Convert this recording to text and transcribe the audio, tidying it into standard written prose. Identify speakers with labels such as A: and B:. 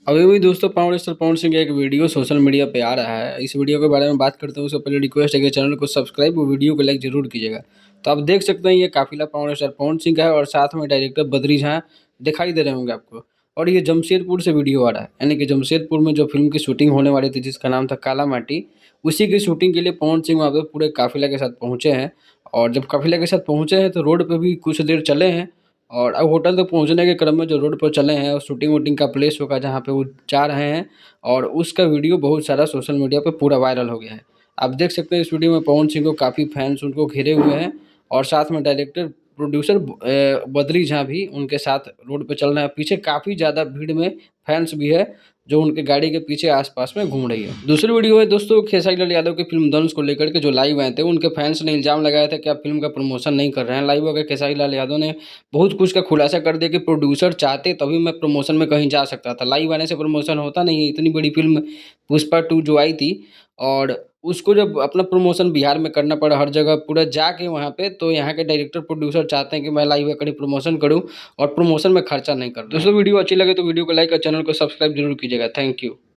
A: अभी भी दोस्तों पावर स्टार पवन सिंह का एक वीडियो सोशल मीडिया पे आ रहा है। इस वीडियो के बारे में बात करते हैं उससे पहले रिक्वेस्ट है कि चैनल को सब्सक्राइब और वीडियो को लाइक जरूर कीजिएगा। तो आप देख सकते हैं ये काफिला पावर स्टार पवन सिंह का है और साथ में डायरेक्टर बद्री झा दिखाई दे रहे होंगे आपको। और ये जमशेदपुर से वीडियो आ रहा है, यानी कि जमशेदपुर में जो फिल्म की शूटिंग होने वाली थी जिसका नाम था काला माटी, उसी की शूटिंग के लिए पवन सिंह वहाँ पे पूरे काफिला के साथ पहुंचे हैं। और जब काफिला के साथ पहुंचे हैं तो रोड पे भी कुछ देर चले हैं। और अब होटल तक पहुँचने के क्रम में जो रोड पर चले हैं और शूटिंग वूटिंग का प्लेस होगा जहाँ पे वो जा रहे हैं। और उसका वीडियो बहुत सारा सोशल मीडिया पे पूरा वायरल हो गया है। आप देख सकते हैं इस वीडियो में पवन सिंह को काफ़ी फैन्स उनको घेरे हुए हैं। और साथ में डायरेक्टर प्रोड्यूसर बद्री झा भी उनके साथ रोड पे चल रहे हैं। पीछे काफ़ी ज़्यादा भीड़ में फैन्स भी है जो उनके गाड़ी के पीछे आस-पास में घूम रही है। दूसरी वीडियो है दोस्तों खेसारी लाल यादव की फ़िल्म धनुष को लेकर के जो लाइव आए थे, उनके फैन्स ने इल्ज़ाम लगाया था कि आप फ़िल्म का प्रमोशन नहीं कर रहे हैं। लाइव आके खेसारी लाल यादव ने बहुत कुछ का खुलासा कर दिया कि प्रोड्यूसर चाहते तभी मैं प्रमोशन में कहीं जा सकता था। लाइव आने से प्रमोशन होता नहीं है। इतनी बड़ी फ़िल्म पुष्पा 2 जो आई थी और उसको जब अपना प्रमोशन बिहार में करना पड़ा हर जगह पूरा जाके वहाँ पे, तो यहाँ के डायरेक्टर प्रोड्यूसर चाहते हैं कि मैं लाइव आकर ही प्रमोशन करूँ और प्रमोशन में खर्चा नहीं करूँ। दोस्तों वीडियो अच्छी लगे तो वीडियो को लाइक और चैनल को सब्सक्राइब जरूर कीजिएगा। Thank you.